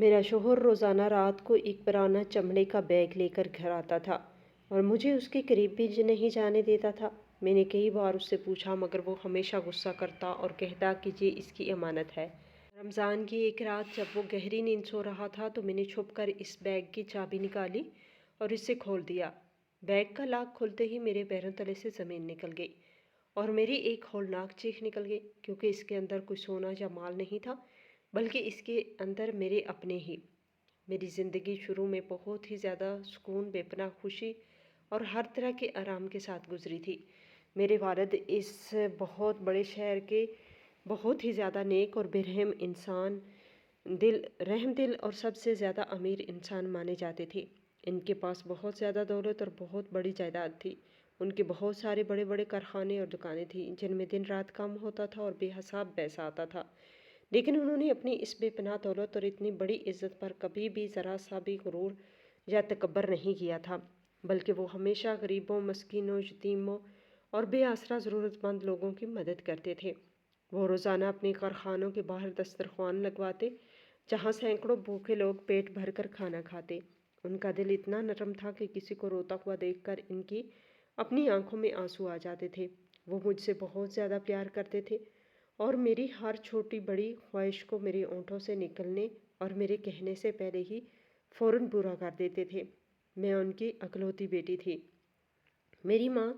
میرا شوہر روزانہ رات کو ایک پرانا چمڑے کا بیگ لے کر گھر آتا تھا اور مجھے اس کے قریب بھی نہیں جانے دیتا تھا۔ میں نے کئی بار اس سے پوچھا مگر وہ ہمیشہ غصہ کرتا اور کہتا کہ یہ اس کی امانت ہے۔ رمضان کی ایک رات جب وہ گہری نیند سو رہا تھا تو میں نے چھپ کر اس بیگ کی چابی نکالی اور اسے کھول دیا۔ بیگ کا لاک کھلتے ہی میرے پیروں تلے سے زمین نکل گئی اور میری ایک ہولناک چیخ نکل گئی، کیونکہ اس کے اندر کوئی سونا یا مال نہیں تھا بلکہ اس کے اندر میرے اپنے ہی۔ میری زندگی شروع میں بہت ہی زیادہ سکون، بے پناہ خوشی اور ہر طرح کے آرام کے ساتھ گزری تھی۔ میرے والد اس بہت بڑے شہر کے بہت ہی زیادہ نیک اور رحم دل اور سب سے زیادہ امیر انسان مانے جاتے تھے۔ ان کے پاس بہت زیادہ دولت اور بہت بڑی جائیداد تھی۔ ان کے بہت سارے بڑے بڑے کارخانے اور دکانیں تھیں جن میں دن رات کام ہوتا تھا اور بے حساب پیسہ آتا تھا، لیکن انہوں نے اپنی اس بے پناہ دولت اور اتنی بڑی عزت پر کبھی بھی ذرا سا بھی غرور یا تکبر نہیں کیا تھا، بلکہ وہ ہمیشہ غریبوں، مسکینوں، یتیموں اور بے آسرا ضرورت مند لوگوں کی مدد کرتے تھے۔ وہ روزانہ اپنے کارخانوں کے باہر دسترخوان لگواتے جہاں سینکڑوں بھوکے لوگ پیٹ بھر کر کھانا کھاتے۔ ان کا دل اتنا نرم تھا کہ کسی کو روتا ہوا دیکھ کر ان کی اپنی آنکھوں میں آنسو آ جاتے تھے۔ وہ مجھ سے بہت زیادہ پیار کرتے تھے اور میری ہر چھوٹی بڑی خواہش کو میرے ہونٹوں سے نکلنے اور میرے کہنے سے پہلے ہی فوراً پورا کر دیتے تھے۔ میں ان کی اکلوتی بیٹی تھی۔ میری ماں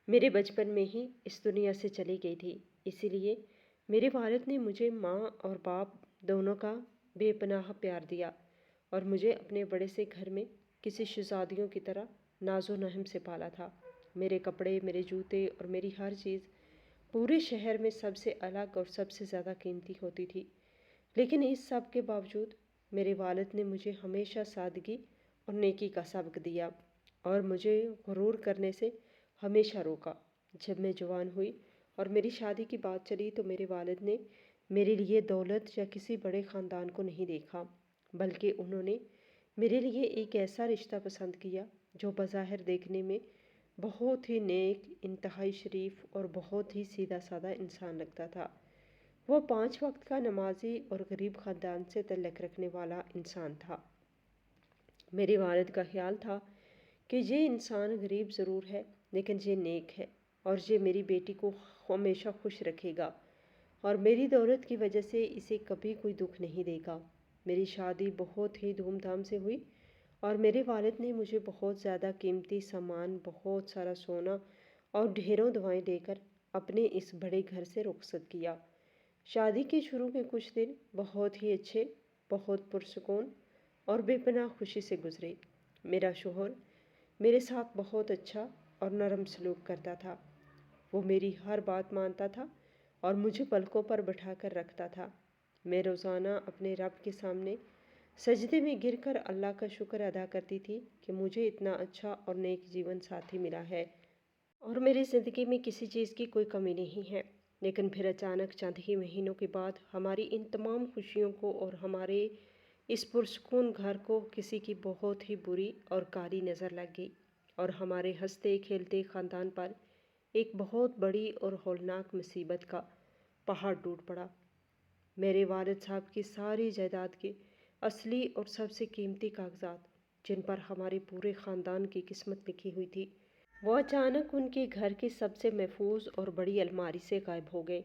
میرے بچپن میں ہی اس دنیا سے چلی گئی تھی، اسی لیے میرے والد نے مجھے ماں اور باپ دونوں کا بے پناہ پیار دیا اور مجھے اپنے بڑے سے گھر میں کسی شہزادیوں کی طرح ناز و نہم سے پالا تھا۔ میرے کپڑے، میرے جوتے اور میری ہر چیز پورے شہر میں سب سے الگ اور سب سے زیادہ قیمتی ہوتی تھی، لیکن اس سب کے باوجود میرے والد نے مجھے ہمیشہ سادگی اور نیکی کا سبق دیا اور مجھے غرور کرنے سے ہمیشہ روکا۔ جب میں جوان ہوئی اور میری شادی کی بات چلی تو میرے والد نے میرے لیے دولت یا کسی بڑے خاندان کو نہیں دیکھا، بلکہ انہوں نے میرے لیے ایک ایسا رشتہ پسند کیا جو بظاہر دیکھنے میں بہت ہی نیک، انتہائی شریف اور بہت ہی سیدھا سادہ انسان لگتا تھا۔ وہ 5 وقت کا نمازی اور غریب خاندان سے تعلق رکھنے والا انسان تھا۔ میرے والد کا خیال تھا کہ یہ انسان غریب ضرور ہے لیکن یہ نیک ہے اور یہ میری بیٹی کو ہمیشہ خوش رکھے گا اور میری دولت کی وجہ سے اسے کبھی کوئی دکھ نہیں دے گا۔ میری شادی بہت ہی دھوم دھام سے ہوئی اور میرے والد نے مجھے بہت زیادہ قیمتی سامان، بہت سارا سونا اور ڈھیروں دعائیں دے کر اپنے اس بڑے گھر سے رخصت کیا۔ شادی کے شروع کے کچھ دن بہت ہی اچھے، بہت پرسکون اور بے پناہ خوشی سے گزرے۔ میرا شوہر میرے ساتھ بہت اچھا اور نرم سلوک کرتا تھا۔ وہ میری ہر بات مانتا تھا اور مجھے پلکوں پر بٹھا کر رکھتا تھا۔ میں روزانہ اپنے رب کے سامنے سجدے میں گر کر اللہ کا شکر ادا کرتی تھی کہ مجھے اتنا اچھا اور نیک جیون ساتھی ملا ہے اور میری زندگی میں کسی چیز کی کوئی کمی نہیں ہے۔ لیکن پھر اچانک چند ہی مہینوں کے بعد ہماری ان تمام خوشیوں کو اور ہمارے اس پرسکون گھر کو کسی کی بہت ہی بری اور کالی نظر لگ گئی اور ہمارے ہنستے کھیلتے خاندان پر ایک بہت بڑی اور ہولناک مصیبت کا پہاڑ ٹوٹ پڑا۔ میرے والد صاحب کی ساری جائیداد کے اصلی اور سب سے قیمتی کاغذات، جن پر ہمارے پورے خاندان کی قسمت لکھی ہوئی تھی، وہ اچانک ان کے گھر کی سب سے محفوظ اور بڑی الماری سے غائب ہو گئے۔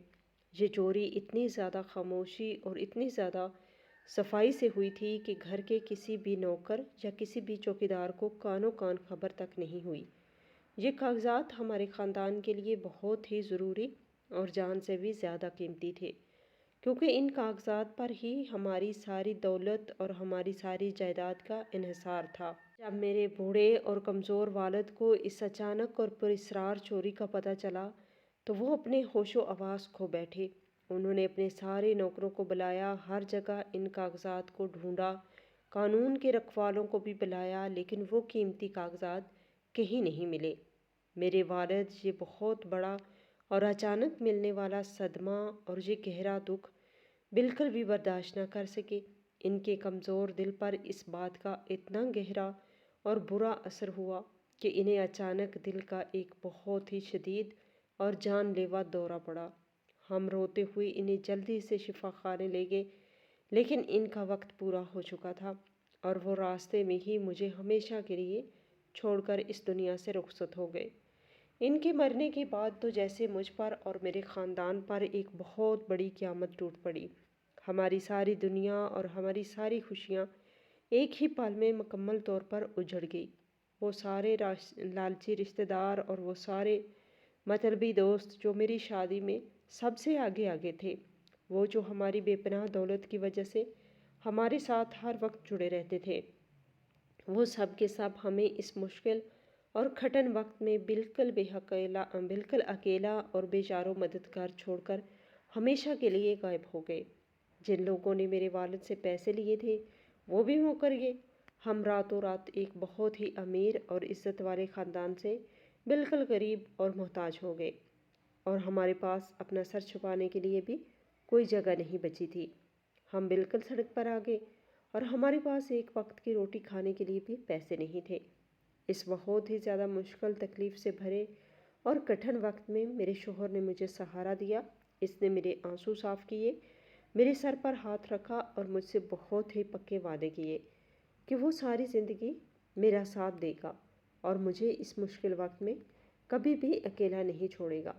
یہ چوری اتنی زیادہ خاموشی اور اتنی زیادہ صفائی سے ہوئی تھی کہ گھر کے کسی بھی نوکر یا کسی بھی چوکیدار کو کانوں کان خبر تک نہیں ہوئی۔ یہ کاغذات ہمارے خاندان کے لیے بہت ہی ضروری اور جان سے بھی زیادہ قیمتی تھے، کیونکہ ان کاغذات پر ہی ہماری ساری دولت اور ہماری ساری جائیداد کا انحصار تھا۔ جب میرے بوڑھے اور کمزور والد کو اس اچانک اور پراسرار چوری کا پتہ چلا تو وہ اپنے ہوش و حواس کھو بیٹھے۔ انہوں نے اپنے سارے نوکروں کو بلایا، ہر جگہ ان کاغذات کو ڈھونڈا، قانون کے رکھوالوں کو بھی بلایا، لیکن وہ قیمتی کاغذات کہیں نہیں ملے۔ میرے والد یہ بہت بڑا اور اچانک ملنے والا صدمہ اور یہ گہرا دکھ بالکل بھی برداشت نہ کر سکے۔ ان کے کمزور دل پر اس بات کا اتنا گہرا اور برا اثر ہوا کہ انہیں اچانک دل کا ایک بہت ہی شدید اور جان لیوا دورہ پڑا۔ ہم روتے ہوئے انہیں جلدی سے شفا خانے لے گئے، لیکن ان کا وقت پورا ہو چکا تھا اور وہ راستے میں ہی مجھے ہمیشہ کے لیے چھوڑ کر اس دنیا سے رخصت ہو گئے۔ ان کے مرنے کے بعد تو جیسے مجھ پر اور میرے خاندان پر ایک بہت بڑی قیامت ٹوٹ پڑی۔ ہماری ساری دنیا اور ہماری ساری خوشیاں ایک ہی پل میں مکمل طور پر اجڑ گئی۔ وہ سارے لالچی رشتہ دار اور وہ سارے مطلبی دوست جو میری شادی میں سب سے آگے آگے تھے، وہ جو ہماری بے پناہ دولت کی وجہ سے ہمارے ساتھ ہر وقت جڑے رہتے تھے، وہ سب کے سب ہمیں اس مشکل اور کھٹن وقت میں بالکل اکیلا اور بے چارو مددگار چھوڑ کر ہمیشہ کے لیے غائب ہو گئے۔ جن لوگوں نے میرے والد سے پیسے لیے تھے وہ بھی مکر گئے۔ ہم راتوں رات ایک بہت ہی امیر اور عزت والے خاندان سے بالکل غریب اور محتاج ہو گئے، اور ہمارے پاس اپنا سر چھپانے کے لیے بھی کوئی جگہ نہیں بچی تھی۔ ہم بالکل سڑک پر آ گئے اور ہمارے پاس ایک وقت کی روٹی کھانے کے لیے بھی پیسے نہیں تھے۔ اس بہت ہی زیادہ مشکل، تکلیف سے بھرے اور کٹھن وقت میں میرے شوہر نے مجھے سہارا دیا۔ اس نے میرے آنسو صاف کیے، میرے سر پر ہاتھ رکھا اور مجھ سے بہت ہی پکے وعدے کیے کہ وہ ساری زندگی میرا ساتھ دے گا اور مجھے اس مشکل وقت میں کبھی بھی اکیلا نہیں چھوڑے گا۔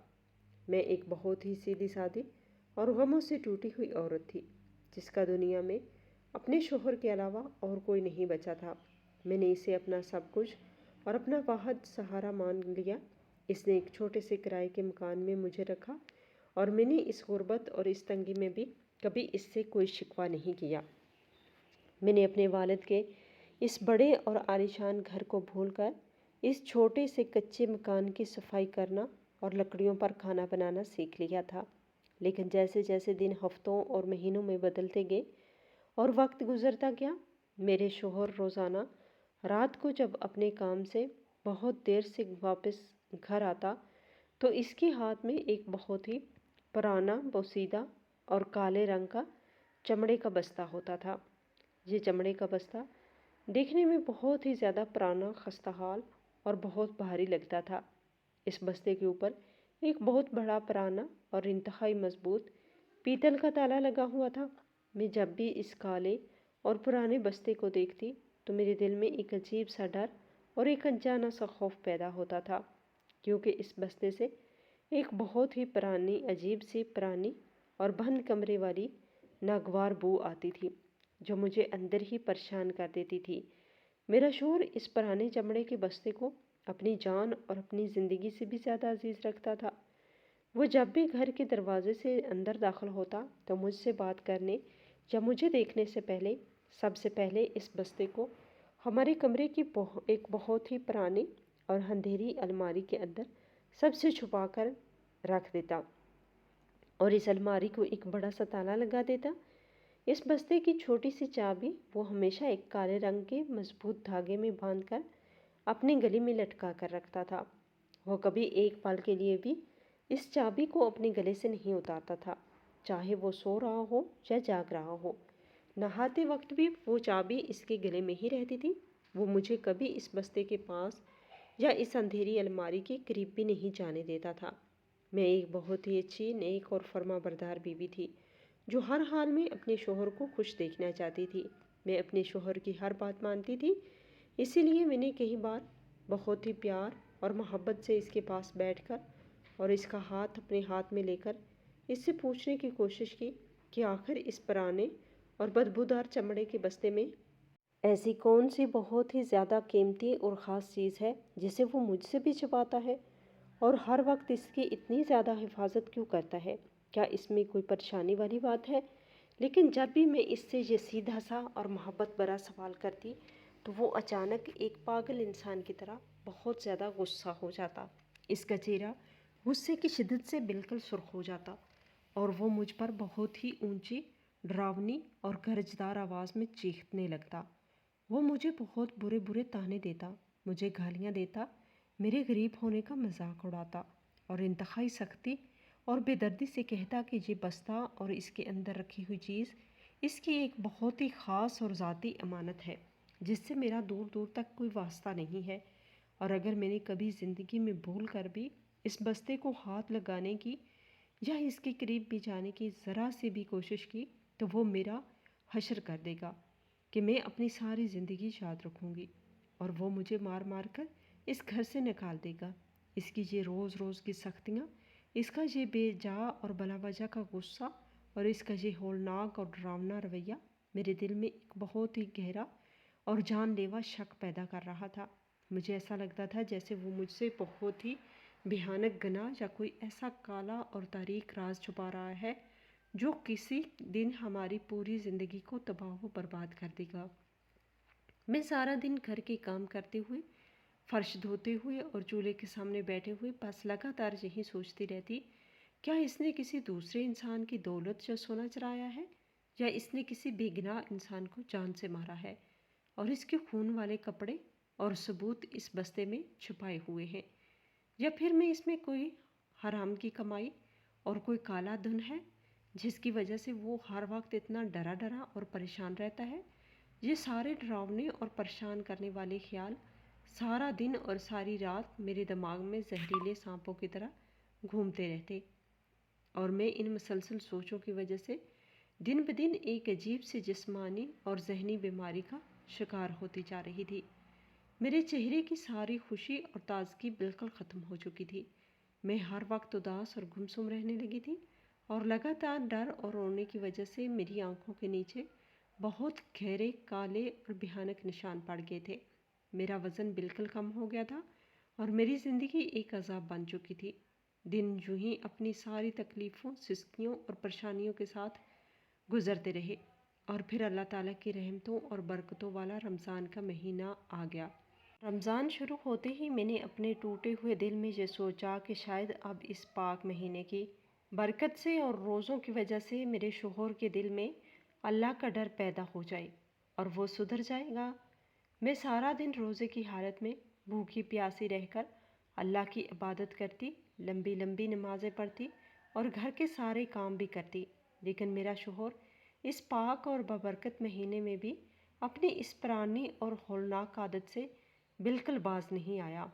میں ایک بہت ہی سیدھی سادی اور غموں سے ٹوٹی ہوئی عورت تھی، جس کا دنیا میں اپنے شوہر کے علاوہ اور کوئی نہیں بچا تھا۔ میں نے اسے اپنا سب کچھ اور اپنا واحد سہارا مان لیا۔ اس نے ایک چھوٹے سے کرائے کے مکان میں مجھے رکھا اور میں نے اس غربت اور اس تنگی میں بھی کبھی اس سے کوئی شکوہ نہیں کیا۔ میں نے اپنے والد کے اس بڑے اور عالیشان گھر کو بھول کر اس چھوٹے سے کچے مکان کی صفائی کرنا اور لکڑیوں پر کھانا بنانا سیکھ لیا تھا۔ لیکن جیسے جیسے دن ہفتوں اور مہینوں میں بدلتے گئے اور وقت گزرتا گیا، میرے شوہر روزانہ رات کو جب اپنے کام سے بہت دیر سے واپس گھر آتا تو اس کے ہاتھ میں ایک بہت ہی پرانا، بوسیدہ اور کالے رنگ کا چمڑے کا بستہ ہوتا تھا۔ یہ چمڑے کا بستہ دیکھنے میں بہت ہی زیادہ پرانا، خستہ حال اور بہت بھاری لگتا تھا۔ اس بستے کے اوپر ایک بہت بڑا، پرانا اور انتہائی مضبوط پیتل کا تالا لگا ہوا تھا۔ میں جب بھی اس کالے اور پرانے بستے کو دیکھتی تو میرے دل میں ایک عجیب سا ڈر اور ایک انجانا سا خوف پیدا ہوتا تھا، کیونکہ اس بستے سے ایک بہت ہی عجیب سی پرانی اور بند کمرے والی ناگوار بو آتی تھی جو مجھے اندر ہی پریشان کر دیتی تھی۔ میرا شوہر اس پرانے چمڑے کے بستے کو اپنی جان اور اپنی زندگی سے بھی زیادہ عزیز رکھتا تھا۔ وہ جب بھی گھر کے دروازے سے اندر داخل ہوتا تو مجھ سے بات کرنے یا مجھے دیکھنے سے پہلے سب سے پہلے اس بستے کو ہمارے کمرے کی ایک بہت ہی پرانی اور اندھیری الماری کے اندر سب سے چھپا کر رکھ دیتا اور اس الماری کو ایک بڑا سا تالا لگا دیتا۔ اس بستے کی چھوٹی سی چابی وہ ہمیشہ ایک کالے رنگ کے مضبوط دھاگے میں باندھ کر اپنے گلے میں لٹکا کر رکھتا تھا۔ وہ کبھی ایک پل کے لیے بھی اس چابی کو اپنے گلے سے نہیں اتارتا تھا، چاہے وہ سو رہا ہو یا جاگ رہا ہو۔ نہاتے وقت بھی وہ چابی اس کے گلے میں ہی رہتی تھی۔ وہ مجھے کبھی اس بستے کے پاس یا اس اندھیری الماری کے قریب بھی نہیں جانے دیتا تھا۔ میں ایک بہت ہی اچھی، نیک اور فرما بردار بیوی تھی جو ہر حال میں اپنے شوہر کو خوش دیکھنا چاہتی تھی۔ میں اپنے شوہر کی ہر بات مانتی تھی، اسی لیے میں نے کئی بار بہت ہی پیار اور محبت سے اس کے پاس بیٹھ کر اور اس کا ہاتھ اپنے ہاتھ میں لے کر اس سے پوچھنے کی کوشش کی کہ آخر اس پرانے اور بدبودار چمڑے کے بستے میں ایسی کون سی بہت ہی زیادہ قیمتی اور خاص چیز ہے جسے وہ مجھ سے بھی چھپاتا ہے اور ہر وقت اس کی اتنی زیادہ حفاظت کیوں کرتا ہے؟ کیا اس میں کوئی پریشانی والی بات ہے؟ لیکن جب بھی میں اس سے یہ سیدھا سا اور محبت بھرا سوال کرتی تو وہ اچانک ایک پاگل انسان کی طرح بہت زیادہ غصہ ہو جاتا۔ اس کا چہرہ غصے کی شدت سے بالکل سرخ ہو جاتا اور وہ مجھ پر بہت ہی اونچی، ڈراؤنی اور گرجدار آواز میں چیخنے لگتا۔ وہ مجھے بہت برے برے طعنے دیتا، مجھے گالیاں دیتا، میرے غریب ہونے کا مذاق اڑاتا اور انتہائی سختی اور بے دردی سے کہتا کہ یہ بستہ اور اس کے اندر رکھی ہوئی چیز اس کی ایک بہت ہی خاص اور ذاتی امانت ہے جس سے میرا دور دور تک کوئی واسطہ نہیں ہے، اور اگر میں نے کبھی زندگی میں بھول کر بھی اس بستے کو ہاتھ لگانے کی یا اس کے قریب بھی جانے کی ذرا سے بھی کوشش کی تو وہ میرا حشر کر دے گا کہ میں اپنی ساری زندگی یاد رکھوں گی، اور وہ مجھے مار مار کر اس گھر سے نکال دے گا۔ اس کی یہ روز روز کی سختیاں، اس کا یہ بے جا اور بلا وجہ کا غصہ، اور اس کا یہ ہولناک اور ڈراؤنا رویہ میرے دل میں ایک بہت ہی گہرا اور جان لیوا شک پیدا کر رہا تھا۔ مجھے ایسا لگتا تھا جیسے وہ مجھ سے بہت ہی بھیانک گناہ یا کوئی ایسا کالا اور تاریک راز چھپا رہا ہے جو کسی دن ہماری پوری زندگی کو تباہ و برباد کر دے گا۔ میں سارا دن گھر کے کام کرتے ہوئے، فرش دھوتے ہوئے اور چولہے کے سامنے بیٹھے ہوئے بس لگاتار یہی سوچتی رہتی، کیا اس نے کسی دوسرے انسان کی دولت یا سونا چرایا ہے، یا اس نے کسی بے گناہ انسان کو جان سے مارا ہے اور اس کے خون والے کپڑے اور ثبوت اس بستے میں چھپائے ہوئے ہیں، یا پھر میں اس میں کوئی حرام کی کمائی اور کوئی کالا دھن ہے جس کی وجہ سے وہ ہر وقت اتنا ڈرا ڈرا اور پریشان رہتا ہے۔ یہ سارے ڈراؤنے اور پریشان کرنے والے خیال سارا دن اور ساری رات میرے دماغ میں زہریلے سانپوں کی طرح گھومتے رہتے، اور میں ان مسلسل سوچوں کی وجہ سے دن بدن ایک عجیب سی جسمانی اور ذہنی بیماری کا شکار ہوتی جا رہی تھی۔ میرے چہرے کی ساری خوشی اور تازگی بالکل ختم ہو چکی تھی۔ میں ہر وقت اداس اور گمسم رہنے لگی تھی، اور لگاتار ڈر اور رونے کی وجہ سے میری آنکھوں کے نیچے بہت گہرے کالے اور بھیانک نشان پڑ گئے تھے۔ میرا وزن بالکل کم ہو گیا تھا، اور میری زندگی ایک عذاب بن چکی تھی۔ دن یوں ہی اپنی ساری تکلیفوں، سستیوں اور پریشانیوں کے ساتھ گزرتے رہے، اور پھر اللہ تعالیٰ کی رحمتوں اور برکتوں والا رمضان کا مہینہ آ گیا۔ رمضان شروع ہوتے ہی میں نے اپنے ٹوٹے ہوئے دل میں یہ سوچا کہ شاید اب اس پاک مہینے کی برکت سے اور روزوں کی وجہ سے میرے شوہر کے دل میں اللہ کا ڈر پیدا ہو جائے اور وہ سدھر جائے گا۔ میں سارا دن روزے کی حالت میں بھوکی پیاسی رہ کر اللہ کی عبادت کرتی، لمبی لمبی نمازیں پڑھتی اور گھر کے سارے کام بھی کرتی، لیکن میرا شوہر اس پاک اور بابرکت مہینے میں بھی اپنی اس پرانی اور ہولناک عادت سے بالکل باز نہیں آیا۔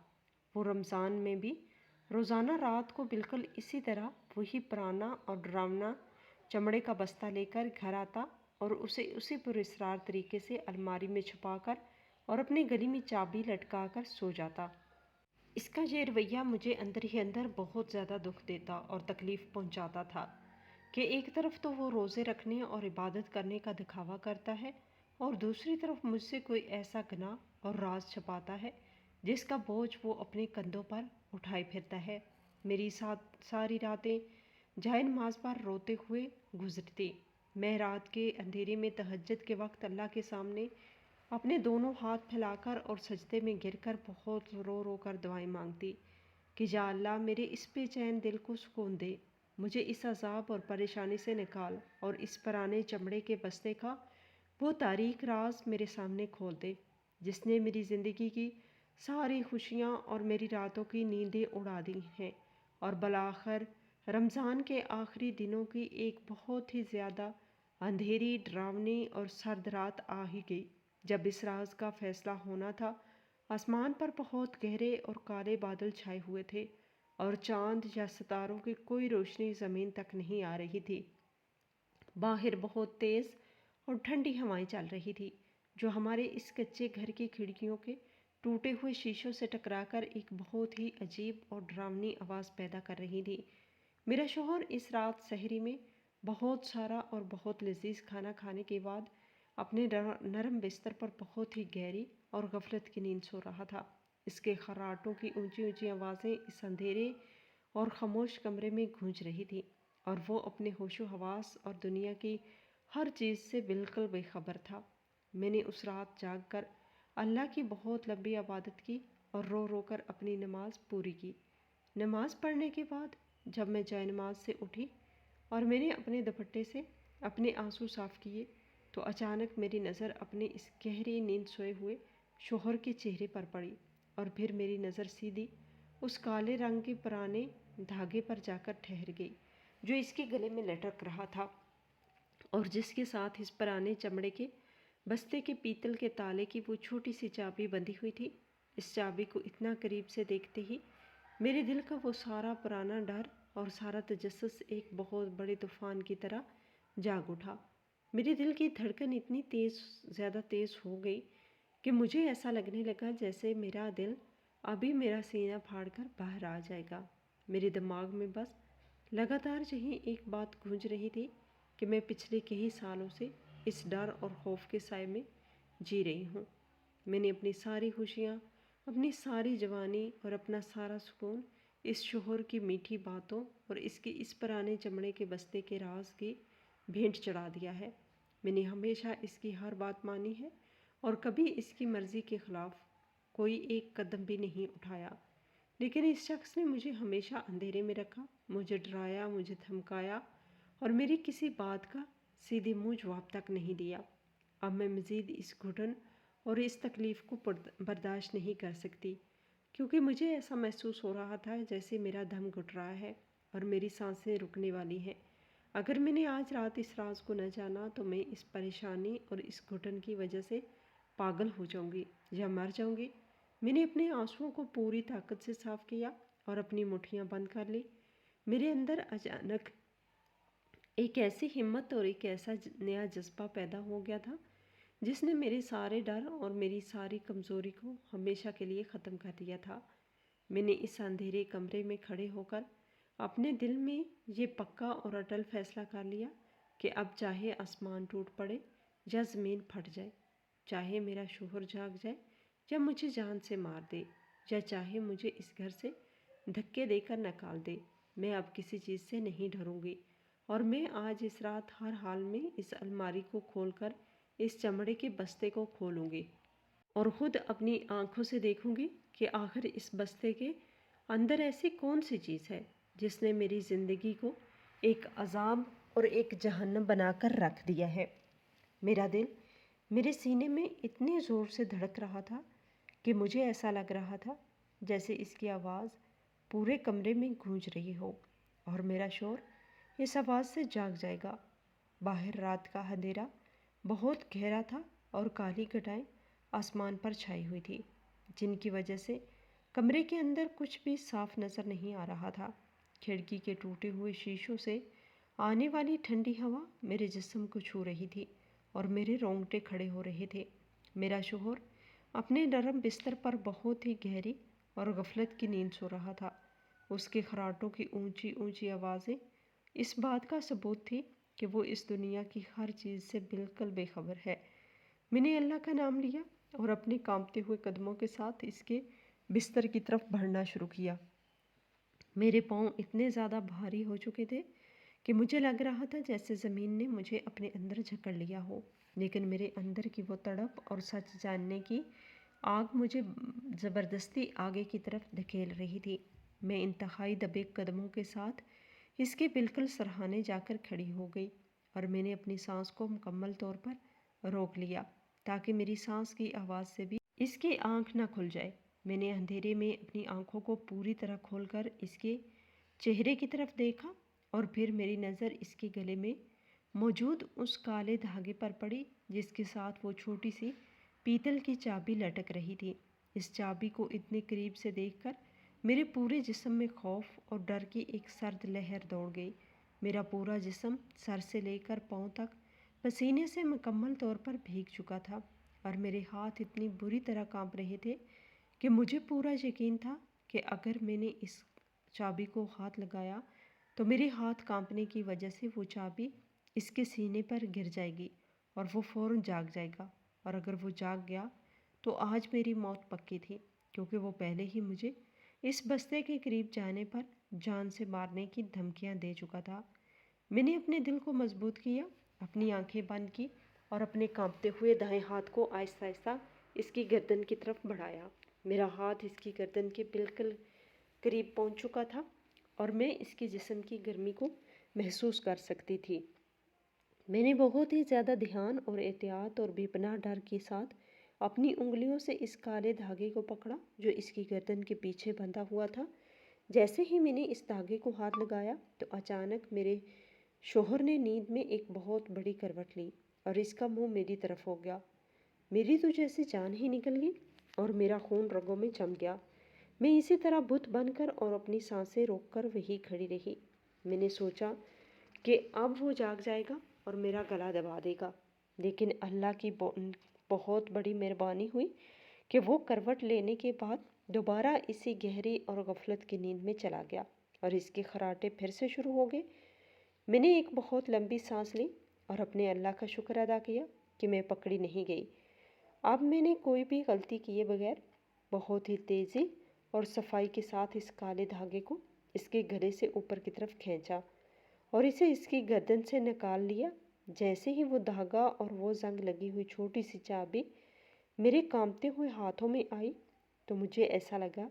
وہ رمضان میں بھی روزانہ رات کو بالکل اسی طرح وہی پرانا اور ڈراؤنا چمڑے کا بستہ لے کر گھر آتا اور اسے اسی پراسرار طریقے سے الماری میں چھپا کر اور اپنے گلی میں چابی لٹکا کر سو جاتا۔ اس کا یہ رویہ مجھے اندر ہی اندر بہت زیادہ دکھ دیتا اور تکلیف پہنچاتا تھا کہ ایک طرف تو وہ روزے رکھنے اور عبادت کرنے کا دکھاوا کرتا ہے، اور دوسری طرف مجھ سے کوئی ایسا گناہ اور راز چھپاتا ہے جس کا بوجھ وہ اپنے کندھوں پر اٹھائے پھرتا ہے۔ میری ساری راتیں جائے نماز پر روتے ہوئے گزرتی۔ میں رات کے اندھیرے میں تہجد کے وقت اللہ کے سامنے اپنے دونوں ہاتھ پھیلا کر اور سجدے میں گر کر بہت رو رو کر دعائیں مانگتی کہ یا اللہ میرے اس بے چین دل کو سکون دے، مجھے اس عذاب اور پریشانی سے نکال، اور اس پرانے چمڑے کے بستے کا وہ تاریک راز میرے سامنے کھول دے جس نے میری زندگی کی ساری خوشیاں اور میری راتوں کی نیندیں اڑا دی ہیں۔ اور بالآخر رمضان کے آخری دنوں کی ایک بہت ہی زیادہ اندھیری، ڈراؤنی اور سرد رات آ ہی گئی جب اس راز کا فیصلہ ہونا تھا۔ آسمان پر بہت گہرے اور کالے بادل چھائے ہوئے تھے، اور چاند یا ستاروں کی کوئی روشنی زمین تک نہیں آ رہی تھی۔ باہر بہت تیز اور ٹھنڈی ہوائیں چل رہی تھی جو ہمارے اس کچے گھر کی کھڑکیوں کے ٹوٹے ہوئے شیشوں سے ٹکرا کر ایک بہت ہی عجیب اور ڈراؤنی آواز پیدا کر رہی تھی۔ میرا شوہر اس رات سحری میں بہت سارا اور بہت لذیذ کھانا کھانے کے بعد اپنے نرم بستر پر بہت ہی گہری اور غفلت کی نیند سو رہا تھا۔ اس کے خراٹوں کی اونچی اونچی آوازیں اس اندھیرے اور خاموش کمرے میں گونج رہی تھی، اور وہ اپنے ہوش و حواس اور دنیا کی ہر چیز سے بالکل بے خبر تھا۔ میں نے اس رات جاگ کر اللہ کی بہت لمبی عبادت کی اور رو رو کر اپنی نماز پوری کی۔ نماز پڑھنے کے بعد جب میں جائے نماز سے اٹھی اور میں نے اپنے دوپٹے سے اپنے آنسو صاف کیے تو اچانک میری نظر اپنے اس گہری نیند سوئے ہوئے شوہر کے چہرے پر پڑی، اور پھر میری نظر سیدھی اس کالے رنگ کے پرانے دھاگے پر جا کر ٹھہر گئی جو اس کے گلے میں لٹک رہا تھا، اور جس کے ساتھ اس پرانے چمڑے کے بستے کے پیتل کے تالے کی وہ چھوٹی سی چابی بندھی ہوئی تھی۔ اس چابی کو اتنا قریب سے دیکھتے ہی میرے دل کا وہ سارا پرانا ڈر اور سارا تجسس ایک بہت بڑے طوفان کی طرح جاگ اٹھا۔ میرے دل کی دھڑکن اتنی زیادہ تیز ہو گئی کہ مجھے ایسا لگنے لگا جیسے میرا دل ابھی میرا سینہ پھاڑ کر باہر آ جائے گا۔ میرے دماغ میں بس لگاتار یہی ایک بات گونج رہی تھی کہ میں پچھلے کئی سالوں سے اس ڈر اور خوف کے سائے میں جی رہی ہوں۔ میں نے اپنی ساری خوشیاں، اپنی ساری جوانی اور اپنا سارا سکون اس شوہر کی میٹھی باتوں اور اس کے اس پرانے چمڑے کے بستے کے راز کی بھینٹ چڑھا دیا ہے۔ میں نے ہمیشہ اس کی ہر بات مانی ہے اور کبھی اس کی مرضی کے خلاف کوئی ایک قدم بھی نہیں اٹھایا، لیکن اس شخص نے مجھے ہمیشہ اندھیرے میں رکھا، مجھے ڈرایا، مجھے دھمکایا اور میری کسی بات کا سیدھے منہ جواب تک نہیں دیا۔ اب میں مزید اس گھٹن اور اس تکلیف کو برداشت نہیں کر سکتی، کیونکہ مجھے ایسا محسوس ہو رہا تھا جیسے میرا دم گھٹ رہا ہے اور میری سانسیں رکنے والی ہیں۔ اگر میں نے آج رات اس راز کو نہ جانا تو میں اس پریشانی اور اس گھٹن کی وجہ سے پاگل ہو جاؤں گی یا مر جاؤں گی۔ میں نے اپنے آنسوؤں کو پوری طاقت سے صاف کیا اور اپنی مٹھیاں بند کر لی۔ میرے اندر اچانک ایک ایسی ہمت اور ایک ایسا نیا جذبہ پیدا ہو گیا تھا جس نے میرے سارے ڈر اور میری ساری کمزوری کو ہمیشہ کے لیے ختم کر دیا تھا۔ میں نے اس اندھیرے کمرے میں کھڑے ہو کر اپنے دل میں یہ پکا اور اٹل فیصلہ کر لیا کہ اب چاہے آسمان ٹوٹ پڑے یا زمین پھٹ جائے، چاہے میرا شوہر جاگ جائے یا مجھے جان سے مار دے، یا چاہے مجھے اس گھر سے دھکے دے کر نکال دے، میں اب کسی چیز سے نہیں ڈروں گی اور میں آج اس رات ہر حال میں اس الماری کو کھول کر اس چمڑے کے بستے کو کھولوں گی اور خود اپنی آنکھوں سے دیکھوں گی کہ آخر اس بستے کے اندر ایسی کون سی چیز ہے جس نے میری زندگی کو ایک عذاب اور ایک جہنم بنا کر رکھ دیا ہے۔ میرا دل میرے سینے میں اتنی زور سے دھڑک رہا تھا کہ مجھے ایسا لگ رہا تھا جیسے اس کی آواز پورے کمرے میں گونج رہی ہو اور میرا شوہر اس آواز سے جاگ جائے گا۔ باہر رات کا اندھیرا بہت گہرا تھا اور کالی گھٹائیں آسمان پر چھائی ہوئی تھی، جن کی وجہ سے کمرے کے اندر کچھ بھی صاف نظر نہیں آ رہا تھا۔ کھڑکی کے ٹوٹے ہوئے شیشوں سے آنے والی ٹھنڈی ہوا میرے جسم کو چھو رہی تھی اور میرے رونگٹے کھڑے ہو رہے تھے۔ میرا شوہر اپنے نرم بستر پر بہت ہی گہری اور غفلت کی نیند سو رہا تھا۔ اس کے خراٹوں کی اونچی اونچی آوازیں اس بات کا ثبوت تھی کہ وہ اس دنیا کی ہر چیز سے بالکل بے خبر ہے۔ میں نے اللہ کا نام لیا اور اپنے کانپتے ہوئے قدموں کے ساتھ اس کے بستر کی طرف بڑھنا شروع کیا۔ میرے پاؤں اتنے زیادہ بھاری ہو چکے تھے کہ مجھے لگ رہا تھا جیسے زمین نے مجھے اپنے اندر جکڑ لیا ہو، لیکن میرے اندر کی وہ تڑپ اور سچ جاننے کی آگ مجھے زبردستی آگے کی طرف دھکیل رہی تھی۔ میں انتہائی دبے قدموں کے ساتھ اس کے بالکل سرہانے جا کر کھڑی ہو گئی اور میں نے اپنی سانس کو مکمل طور پر روک لیا تاکہ میری سانس کی آواز سے بھی اس کی آنکھ نہ کھل جائے۔ میں نے اندھیرے میں اپنی آنکھوں کو پوری طرح کھول کر اس کے چہرے کی طرف دیکھا اور پھر میری نظر اس کے گلے میں موجود اس کالے دھاگے پر پڑی جس کے ساتھ وہ چھوٹی سی پیتل کی چابی لٹک رہی تھی۔ اس چابی کو اتنے قریب سے دیکھ کر میرے پورے جسم میں خوف اور ڈر کی ایک سرد لہر دوڑ گئی۔ میرا پورا جسم سر سے لے کر پاؤں تک پسینے سے مکمل طور پر بھیگ چکا تھا اور میرے ہاتھ اتنی بری طرح کانپ رہے تھے کہ مجھے پورا یقین تھا کہ اگر میں نے اس چابی کو ہاتھ لگایا تو میرے ہاتھ کانپنے کی وجہ سے وہ چابی اس کے سینے پر گر جائے گی اور وہ فوراً جاگ جائے گا، اور اگر وہ جاگ گیا تو آج میری موت پکی تھی، کیونکہ وہ پہلے ہی مجھے اس بستے کے قریب جانے پر جان سے مارنے کی دھمکیاں دے چکا تھا۔ میں نے اپنے دل کو مضبوط کیا، اپنی آنکھیں بند کی اور اپنے کانپتے ہوئے دائیں ہاتھ کو آہستہ آہستہ اس کی گردن کی طرف بڑھایا۔ میرا ہاتھ اس کی گردن کے بالکل قریب پہنچ چکا تھا اور میں اس کے جسم کی گرمی کو محسوس کر سکتی تھی۔ میں نے بہت ہی زیادہ دھیان اور احتیاط اور بے پناہ ڈر کے ساتھ اپنی انگلیوں سے اس کالے دھاگے کو پکڑا جو اس کی گردن کے پیچھے بندھا ہوا تھا۔ جیسے ہی میں نے اس دھاگے کو ہاتھ لگایا تو اچانک میرے شوہر نے نیند میں ایک بہت بڑی کروٹ لی اور اس کا منہ میری طرف ہو گیا۔ میری تو جیسے جان ہی نکل گئی اور میرا خون رگوں میں جم گیا۔ میں اسی طرح بت بن کر اور اپنی سانسیں روک کر وہیں کھڑی رہی۔ میں نے سوچا کہ اب وہ جاگ جائے گا اور میرا گلا دبا دے گا۔ لیکن اللہ کی بہت بڑی مہربانی ہوئی کہ وہ کروٹ لینے کے بعد دوبارہ اسی گہری اور غفلت کی نیند میں چلا گیا اور اس کے خراٹے پھر سے شروع ہو گئے۔ میں نے ایک بہت لمبی سانس لی اور اپنے اللہ کا شکر ادا کیا کہ میں پکڑی نہیں گئی۔ اب میں نے کوئی بھی غلطی کیے بغیر بہت ہی تیزی اور صفائی کے ساتھ اس کالے دھاگے کو اس کے گلے سے اوپر کی طرف کھینچا اور اسے اس کی گردن سے نکال لیا۔ جیسے ہی وہ دھاگا اور وہ زنگ لگی ہوئی چھوٹی سی چابی میرے کانپتے ہوئے ہاتھوں میں آئی تو مجھے ایسا لگا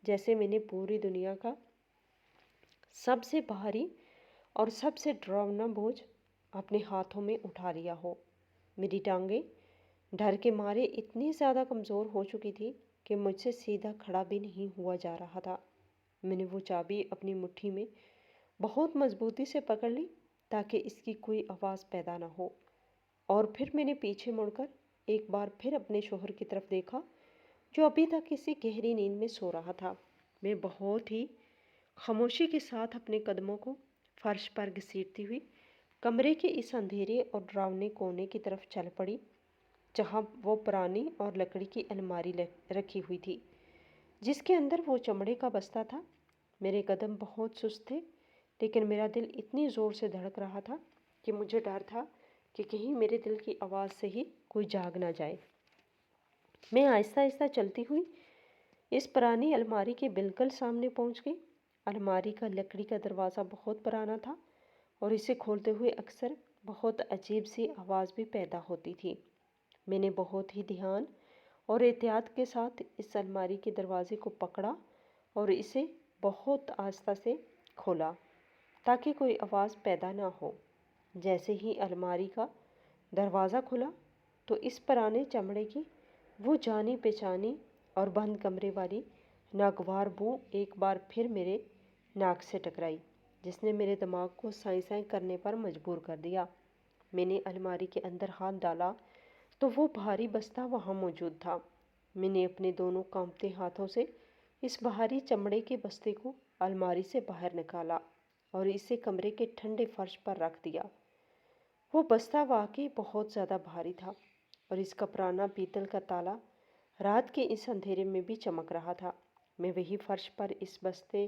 جیسے میں نے پوری دنیا کا سب سے بھاری اور سب سے ڈراؤنا بوجھ اپنے ہاتھوں میں اٹھا لیا ہو۔ میری ٹانگیں ڈر کے مارے اتنی زیادہ کمزور ہو چکی تھی کہ مجھ سے سیدھا کھڑا بھی نہیں ہوا جا رہا تھا۔ میں نے وہ چابی اپنی مٹھی میں بہت مضبوطی سے پکڑ لی تاکہ اس کی کوئی آواز پیدا نہ ہو، اور پھر میں نے پیچھے مڑ کر ایک بار پھر اپنے شوہر کی طرف دیکھا جو ابھی تک اسی گہری نیند میں سو رہا تھا۔ میں بہت ہی خاموشی کے ساتھ اپنے قدموں کو فرش پر گھسیٹتی ہوئی کمرے کے اس اندھیرے اور ڈراؤنے کونے کی طرف چل پڑی جہاں وہ پرانی اور لکڑی کی الماری رکھی ہوئی تھی جس کے اندر وہ چمڑے کا بستہ تھا۔ میرے قدم بہت سست تھے لیکن میرا دل اتنی زور سے دھڑک رہا تھا کہ مجھے ڈر تھا کہ کہیں میرے دل کی آواز سے ہی کوئی جاگ نہ جائے۔ میں آہستہ آہستہ چلتی ہوئی اس پرانی الماری کے بالکل سامنے پہنچ گئی۔ الماری کا لکڑی کا دروازہ بہت پرانا تھا اور اسے کھولتے ہوئے اکثر بہت عجیب سی آواز بھی پیدا ہوتی تھی۔ میں نے بہت ہی دھیان اور احتیاط کے ساتھ اس الماری کے دروازے کو پکڑا اور اسے بہت آہستہ سے کھولا تاکہ کوئی آواز پیدا نہ ہو۔ جیسے ہی الماری کا دروازہ کھلا تو اس پرانے چمڑے کی وہ جانی پہچانی اور بند کمرے والی ناگوار بو ایک بار پھر میرے ناک سے ٹکرائی جس نے میرے دماغ کو سائیں سائیں کرنے پر مجبور کر دیا۔ میں نے الماری کے اندر ہاتھ ڈالا تو وہ بھاری بستہ وہاں موجود تھا۔ میں نے اپنے دونوں کانپتے ہاتھوں سے اس بھاری چمڑے کے بستے کو الماری سے باہر نکالا اور اسے کمرے کے ٹھنڈے فرش پر رکھ دیا۔ وہ بستہ واقعی بہت زیادہ بھاری تھا اور اس کا پرانا پیتل کا تالا رات کے اس اندھیرے میں بھی چمک رہا تھا۔ میں وہی فرش پر اس بستے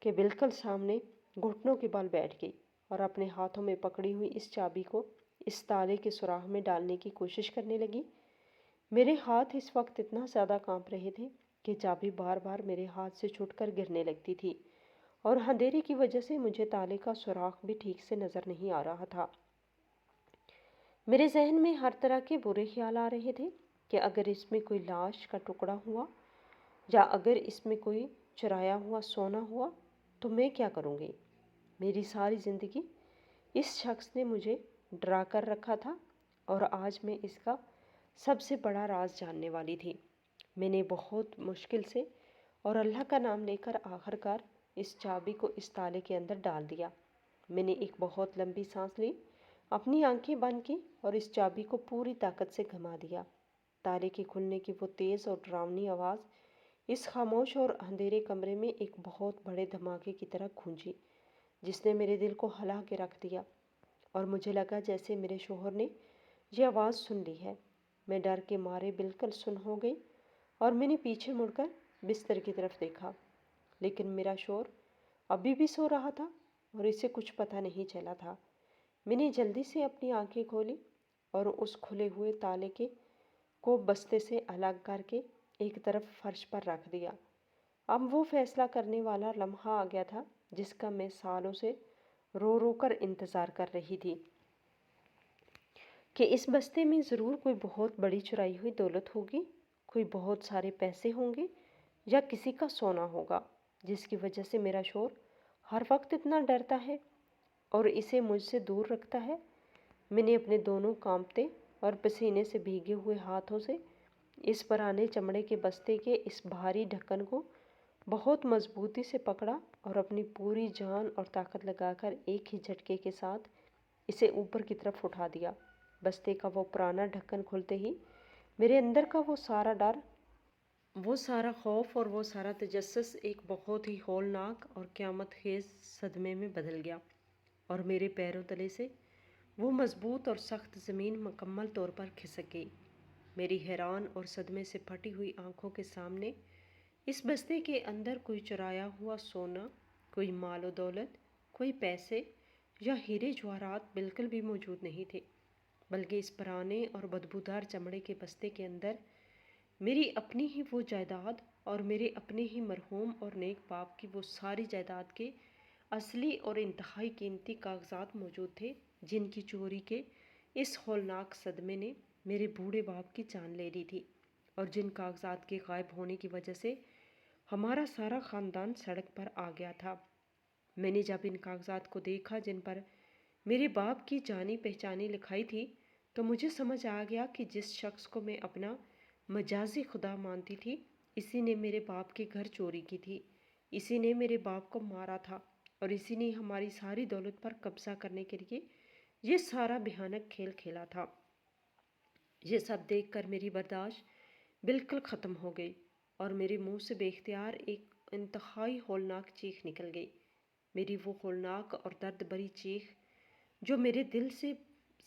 کے بالکل سامنے گھٹنوں کے بل بیٹھ گئی اور اپنے ہاتھوں میں پکڑی ہوئی اس چابی کو اس تالے کے سوراخ میں ڈالنے کی کوشش کرنے لگی۔ میرے ہاتھ اس وقت اتنا زیادہ کانپ رہے تھے کہ چابی بار بار میرے ہاتھ سے چھوٹ کر گرنے لگتی تھی اور اندھیرے کی وجہ سے مجھے تالے کا سوراخ بھی ٹھیک سے نظر نہیں آ رہا تھا۔ میرے ذہن میں ہر طرح کے برے خیال آ رہے تھے کہ اگر اس میں کوئی لاش کا ٹکڑا ہوا یا اگر اس میں کوئی چرایا ہوا سونا ہوا تو میں کیا کروں گی۔ میری ساری زندگی اس شخص نے مجھے ڈرا کر رکھا تھا اور آج میں اس کا سب سے بڑا راز جاننے والی تھی۔ میں نے بہت مشکل سے اور اللہ کا نام لے کر آخرکار اس چابی کو اس تالے کے اندر ڈال دیا۔ میں نے ایک بہت لمبی سانس لی، اپنی آنکھیں بند کی اور اس چابی کو پوری طاقت سے گھما دیا۔ تالے کے کھلنے کی وہ تیز اور ڈراؤنی آواز اس خاموش اور اندھیرے کمرے میں ایک بہت بڑے دھماکے کی طرح گونجی جس نے میرے دل کو ہلا کے رکھ دیا اور مجھے لگا جیسے میرے شوہر نے یہ آواز سن لی ہے۔ میں ڈر کے مارے بالکل سن ہو گئی اور میں نے پیچھے مڑ کر بستر کی طرف دیکھا، لیکن میرا شوہر ابھی بھی سو رہا تھا اور اسے کچھ پتہ نہیں چلا تھا۔ میں نے جلدی سے اپنی آنکھیں کھولی اور اس کھلے ہوئے تالے کو بستے سے الگ کر کے ایک طرف فرش پر رکھ دیا۔ اب وہ فیصلہ کرنے والا لمحہ آ گیا تھا جس کا میں سالوں سے رو رو کر انتظار کر رہی تھی کہ اس بستے میں ضرور کوئی بہت بڑی چرائی ہوئی دولت ہوگی، کوئی بہت سارے پیسے ہوں گے یا کسی کا سونا ہوگا جس کی وجہ سے میرا شوہر ہر وقت اتنا ڈرتا ہے اور اسے مجھ سے دور رکھتا ہے۔ میں نے اپنے دونوں کانپتے اور پسینے سے بھیگے ہوئے ہاتھوں سے اس پرانے چمڑے کے بستے کے اس بھاری ڈھکن کو بہت مضبوطی سے پکڑا اور اپنی پوری جان اور طاقت لگا کر ایک ہی جھٹکے کے ساتھ اسے اوپر کی طرف اٹھا دیا۔ بستے کا وہ پرانا ڈھکن کھلتے ہی میرے اندر کا وہ سارا ڈر، وہ سارا خوف اور وہ سارا تجسس ایک بہت ہی ہولناک اور قیامت خیز صدمے میں بدل گیا اور میرے پیروں تلے سے وہ مضبوط اور سخت زمین مکمل طور پر کھسک گئی۔ میری حیران اور صدمے سے پھٹی ہوئی آنکھوں کے سامنے اس بستے کے اندر کوئی چرایا ہوا سونا، کوئی مال و دولت، کوئی پیسے یا ہیرے جواہرات بالکل بھی موجود نہیں تھے، بلکہ اس پرانے اور بدبودار چمڑے کے بستے کے اندر میری اپنی ہی وہ جائیداد اور میرے اپنے ہی مرحوم اور نیک باپ کی وہ ساری جائیداد کے اصلی اور انتہائی قیمتی کاغذات موجود تھے، جن کی چوری کے اس ہولناک صدمے نے میرے بوڑھے باپ کی جان لے لی تھی، اور جن کاغذات کے غائب ہونے کی وجہ سے ہمارا سارا خاندان سڑک پر آ گیا تھا۔ میں نے جب ان کاغذات کو دیکھا جن پر میرے باپ کی جانی پہچانی لکھائی تھی، تو مجھے سمجھ آ گیا کہ جس شخص کو میں اپنا مجازی خدا مانتی تھی، اسی نے میرے باپ کے گھر چوری کی تھی، اسی نے میرے باپ کو مارا تھا، اور اسی نے ہماری ساری دولت پر قبضہ کرنے کے لیے یہ سارا بھیانک کھیل کھیلا تھا۔ یہ سب دیکھ کر میری برداشت بالکل ختم ہو گئی، اور میرے منہ سے بے اختیار ایک انتہائی ہولناک چیخ نکل گئی۔ میری وہ ہولناک اور درد بھری چیخ جو میرے دل سے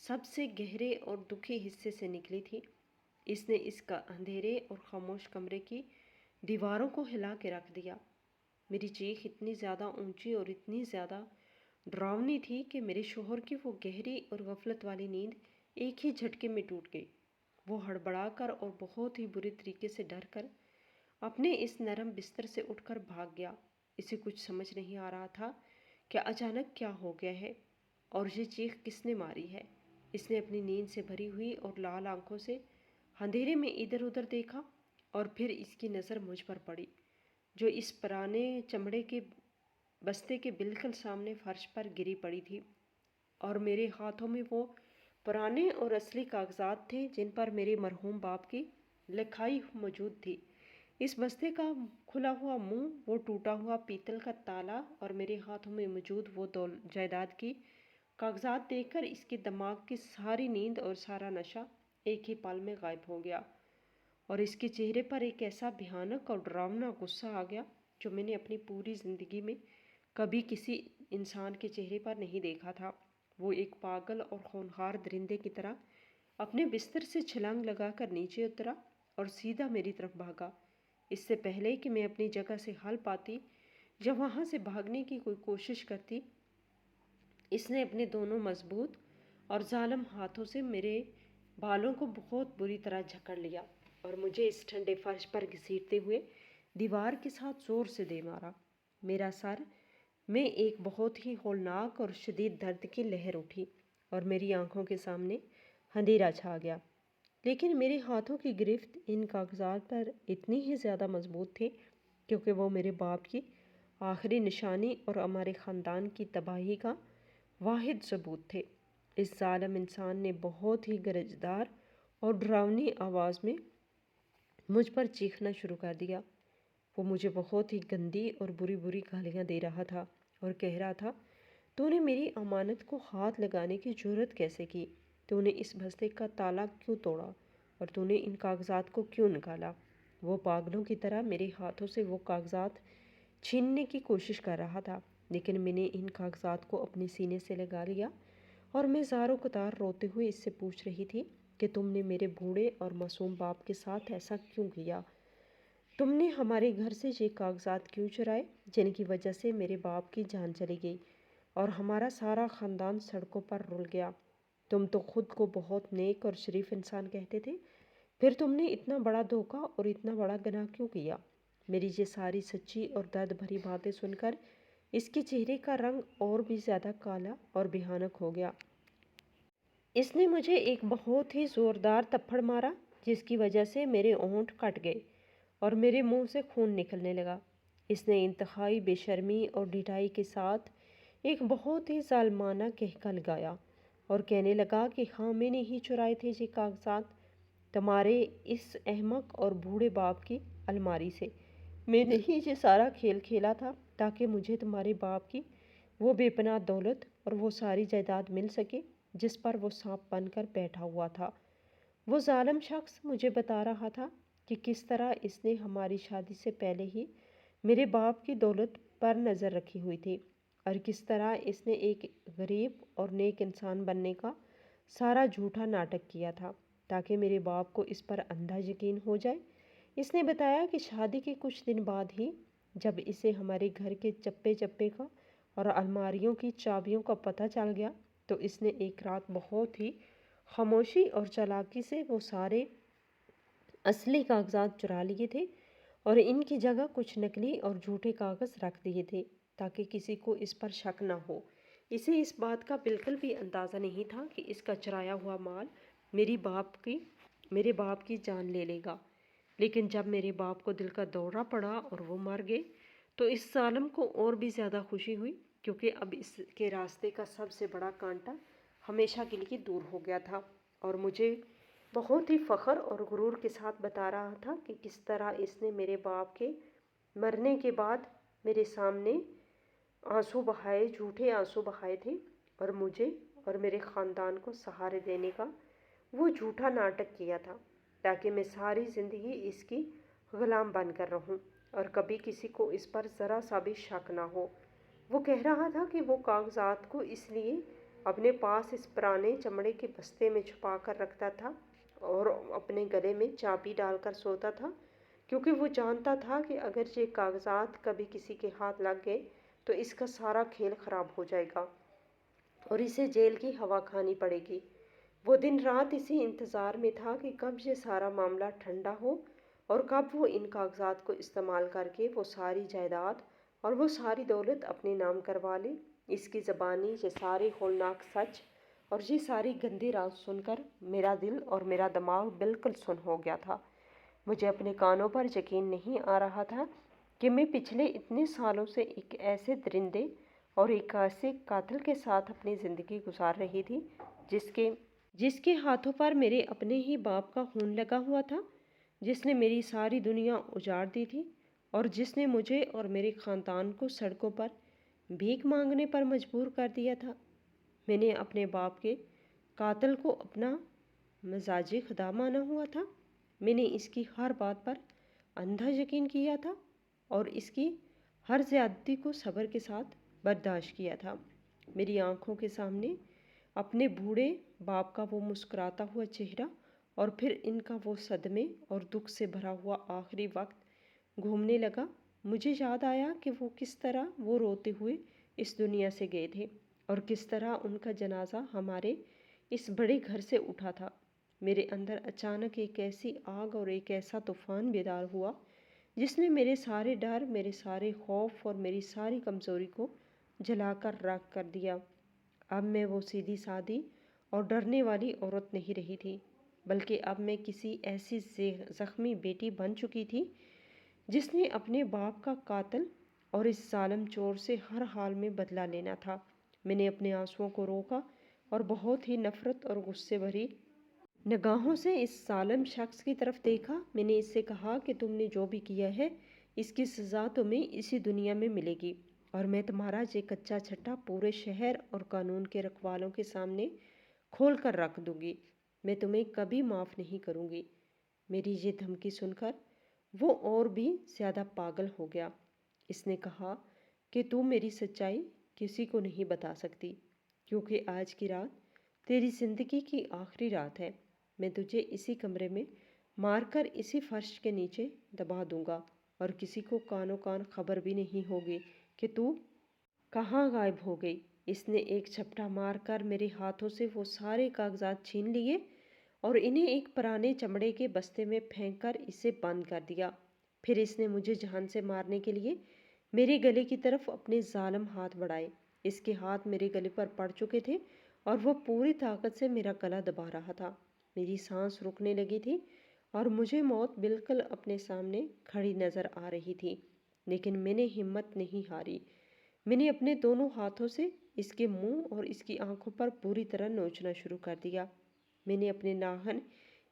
سب سے گہرے اور دکھی حصے سے نکلی تھی، اس نے اس کا اندھیرے اور خاموش کمرے کی دیواروں کو ہلا کے رکھ دیا۔ میری چیخ اتنی زیادہ اونچی اور اتنی زیادہ ڈراؤنی تھی کہ میرے شوہر کی وہ گہری اور غفلت والی نیند ایک ہی جھٹکے میں ٹوٹ گئی۔ وہ ہڑبڑا کر اور بہت ہی بری طریقے سے ڈر کر اپنے اس نرم بستر سے اٹھ کر بھاگ گیا۔ اسے کچھ سمجھ نہیں آ رہا تھا کہ اچانک کیا ہو گیا ہے اور یہ چیخ کس نے ماری ہے۔ اس نے اپنی نیند سے بھری ہوئی اور لال آنکھوں سے اندھیرے میں ادھر ادھر دیکھا، اور پھر اس کی نظر مجھ پر پڑی، جو اس پرانے چمڑے کے بستے کے بالکل سامنے فرش پر گری پڑی تھی، اور میرے ہاتھوں میں وہ پرانے اور اصلی کاغذات تھے جن پر میرے مرحوم باپ کی لکھائی موجود تھی۔ اس بستے کا کھلا ہوا منہ، وہ ٹوٹا ہوا پیتل کا تالا اور میرے ہاتھوں میں موجود وہ جائیداد کی کاغذات دیکھ کر اس کے دماغ کی ساری نیند اور سارا نشہ ایک ہی پل میں غائب ہو گیا، اور اس کے چہرے پر ایک ایسا بھیانک اور ڈراؤنا غصہ آ گیا جو میں نے اپنی پوری زندگی میں کبھی کسی انسان کے چہرے پر نہیں دیکھا تھا۔ وہ ایک پاگل اور خونخوار درندے کی طرح اپنے بستر سے چھلانگ لگا کر نیچے اترا اور سیدھا میری طرف بھاگا۔ اس سے پہلے کہ میں اپنی جگہ سے ہل پاتی یا وہاں سے بھاگنے کی کوئی کوشش کرتی، اس نے اپنے دونوں مضبوط اور ظالم ہاتھوں سے میرے بالوں کو بہت بری طرح جکڑ لیا اور مجھے اس ٹھنڈے فرش پر گھسیٹتے ہوئے دیوار کے ساتھ زور سے دے مارا۔ میرا سر میں ایک بہت ہی ہولناک اور شدید درد کی لہر اٹھی، اور میری آنکھوں کے سامنے اندھیرا چھا گیا، لیکن میرے ہاتھوں کی گرفت ان کاغذات پر اتنی ہی زیادہ مضبوط تھی کیونکہ وہ میرے باپ کی آخری نشانی اور ہمارے خاندان کی تباہی کا واحد ثبوت تھے۔ اس ظالم انسان نے بہت ہی گرجدار اور ڈراؤنی آواز میں مجھ پر چیخنا شروع کر دیا۔ وہ مجھے بہت ہی گندی اور بری بری گالیاں دے رہا تھا اور کہہ رہا تھا، تو نے میری امانت کو ہاتھ لگانے کی جرأت کیسے کی؟ تو نے اس بستے کا تالا کیوں توڑا اور تو نے ان کاغذات کو کیوں نکالا؟ وہ پاگلوں کی طرح میرے ہاتھوں سے وہ کاغذات چھیننے کی کوشش کر رہا تھا، لیکن میں نے ان کاغذات کو اپنے سینے سے لگا لیا، اور میں زار و قطار روتے ہوئے اس سے پوچھ رہی تھی کہ تم نے میرے بوڑھے اور معصوم باپ کے ساتھ ایسا کیوں کیا؟ تم نے ہمارے گھر سے یہ کاغذات کیوں چرائے جن کی وجہ سے میرے باپ کی جان چلی گئی اور ہمارا سارا خاندان سڑکوں پر رل گیا؟ تم تو خود کو بہت نیک اور شریف انسان کہتے تھے، پھر تم نے اتنا بڑا دھوکہ اور اتنا بڑا گناہ کیوں کیا؟ میری یہ ساری سچی اور درد بھری باتیں سن کر اس کے چہرے کا رنگ اور بھی زیادہ کالا اور بھیانک ہو گیا۔ اس نے مجھے ایک بہت ہی زوردار تھپڑ مارا جس کی وجہ سے میرے ہونٹ کٹ گئے اور میرے منہ سے خون نکلنے لگا۔ اس نے انتہائی بے شرمی اور ڈھٹائی کے ساتھ ایک بہت ہی ظالمانہ قہقہ لگایا اور کہنے لگا کہ ہاں، میں نے ہی چرائے تھے یہ کاغذات تمہارے اس احمق اور بوڑھے باپ کی الماری سے۔ میں نے ہی یہ سارا کھیل کھیلا تھا تاکہ مجھے تمہارے باپ کی وہ بے پناہ دولت اور وہ ساری جائیداد مل سکے جس پر وہ سانپ بن کر بیٹھا ہوا تھا۔ وہ ظالم شخص مجھے بتا رہا تھا کہ کس طرح اس نے ہماری شادی سے پہلے ہی میرے باپ کی دولت پر نظر رکھی ہوئی تھی، اور کس طرح اس نے ایک غریب اور نیک انسان بننے کا سارا جھوٹا ناٹک کیا تھا تاکہ میرے باپ کو اس پر اندھا یقین ہو جائے۔ اس نے بتایا کہ شادی کے کچھ دن بعد ہی جب اسے ہمارے گھر کے چپے چپے کا اور الماریوں کی چابیوں کا پتہ چل گیا تو اس نے ایک رات بہت ہی خاموشی اور چالاکی سے وہ سارے اصلی کاغذات چرا لیے تھے اور ان کی جگہ کچھ نکلی اور جھوٹے کاغذ رکھ دیے تھے تاکہ کسی کو اس پر شک نہ ہو۔ اسے اس بات کا بالکل بھی اندازہ نہیں تھا کہ اس کا چرایا ہوا مال میرے باپ کی جان لے لے گا، لیکن جب میرے باپ کو دل کا دورہ پڑا اور وہ مر گئے تو اس ظالم کو اور بھی زیادہ خوشی ہوئی، کیونکہ اب اس کے راستے کا سب سے بڑا کانٹا ہمیشہ کے لیے دور ہو گیا تھا، اور مجھے بہت ہی فخر اور غرور کے ساتھ بتا رہا تھا کہ کس طرح اس نے میرے باپ کے مرنے کے بعد میرے سامنے آنسو بہائے، جھوٹے آنسو بہائے تھے، اور مجھے اور میرے خاندان کو سہارے دینے کا وہ جھوٹا ناٹک کیا تھا تاکہ میں ساری زندگی اس کی غلام بن کر رہوں اور کبھی کسی کو اس پر ذرا سا بھی شک نہ ہو۔ وہ کہہ رہا تھا کہ وہ کاغذات کو اس لیے اپنے پاس اس پرانے چمڑے کے بستے میں چھپا کر رکھتا تھا اور اپنے گلے میں چابی ڈال کر سوتا تھا، کیونکہ وہ جانتا تھا کہ اگر یہ کاغذات کبھی کسی کے ہاتھ لگ گئے تو اس کا سارا کھیل خراب ہو جائے گا اور اسے جیل کی ہوا کھانی پڑے گی۔ وہ دن رات اسی انتظار میں تھا کہ کب یہ سارا معاملہ ٹھنڈا ہو اور کب وہ ان کاغذات کو استعمال کر کے وہ ساری جائیداد اور وہ ساری دولت اپنے نام کروا لے۔ اس کی زبانی یہ سارے ہولناک سچ اور یہ ساری گندی راز سن کر میرا دل اور میرا دماغ بالکل سن ہو گیا تھا۔ مجھے اپنے کانوں پر یقین نہیں آ رہا تھا کہ میں پچھلے اتنے سالوں سے ایک ایسے درندے اور ایک ایسے قاتل کے ساتھ اپنی زندگی گزار رہی تھی جس کے ہاتھوں پر میرے اپنے ہی باپ کا خون لگا ہوا تھا، جس نے میری ساری دنیا اجاڑ دی تھی اور جس نے مجھے اور میرے خاندان کو سڑکوں پر بھیک مانگنے پر مجبور کر دیا تھا۔ میں نے اپنے باپ کے قاتل کو اپنا مزاجی خدا مانا ہوا تھا۔ میں نے اس کی ہر بات پر اندھا یقین کیا تھا اور اس کی ہر زیادتی کو صبر کے ساتھ برداشت کیا تھا۔ میری آنکھوں کے سامنے اپنے بوڑھے باپ کا وہ مسکراتا ہوا چہرہ اور پھر ان کا وہ صدمے اور دکھ سے بھرا ہوا آخری وقت گھومنے لگا۔ مجھے یاد آیا کہ وہ کس طرح وہ روتے ہوئے اس دنیا سے گئے تھے اور کس طرح ان کا جنازہ ہمارے اس بڑے گھر سے اٹھا تھا۔ میرے اندر اچانک ایک ایسی آگ اور ایک ایسا طوفان بیدار ہوا جس نے میرے سارے ڈر، میرے سارے خوف اور میری ساری کمزوری کو جلا کر راکھ کر دیا۔ اب میں وہ سیدھی سادی اور ڈرنے والی عورت نہیں رہی تھی، بلکہ اب میں کسی ایسی زخمی بیٹی بن چکی تھی جس نے اپنے باپ کا قاتل اور اس ظالم چور سے ہر حال میں بدلہ لینا تھا۔ میں نے اپنے آنسوؤں کو روکا اور بہت ہی نفرت اور غصے بھری نگاہوں سے اس ظالم شخص کی طرف دیکھا۔ میں نے اس سے کہا کہ تم نے جو بھی کیا ہے اس کی سزا تمہیں اسی دنیا میں ملے گی، اور میں تمہارا یہ کچا چھٹا پورے شہر اور قانون کے رکھوالوں کے سامنے کھول کر رکھ دوں گی۔ میں تمہیں کبھی معاف نہیں کروں گی۔ میری یہ دھمکی سن کر وہ اور بھی زیادہ پاگل ہو گیا۔ اس نے کہا کہ تو میری سچائی کسی کو نہیں بتا سکتی، کیونکہ آج کی رات تیری زندگی کی آخری رات ہے۔ میں تجھے اسی کمرے میں مار کر اسی فرش کے نیچے دبا دوں گا اور کسی کو کانوں کان خبر بھی نہیں ہوگی کہ تو کہاں غائب ہو گئی۔ اس نے ایک جھپٹا مار کر میرے ہاتھوں سے وہ سارے کاغذات چھین لیے اور انہیں ایک پرانے چمڑے کے بستے میں پھینک کر اسے بند کر دیا۔ پھر اس نے مجھے جان سے مارنے کے لیے میرے گلے کی طرف اپنے ظالم ہاتھ بڑھائے۔ اس کے ہاتھ میرے گلے پر پڑ چکے تھے اور وہ پوری طاقت سے میرا گلا دبا رہا تھا۔ میری سانس رکنے لگی تھی اور مجھے موت بالکل اپنے سامنے کھڑی نظر آ رہی تھی، لیکن میں نے ہمت نہیں ہاری۔ میں نے اپنے دونوں ہاتھوں سے اس کے منہ اور اس کی آنکھوں پر پوری طرح نوچنا شروع کر دیا۔ میں نے اپنے ناخن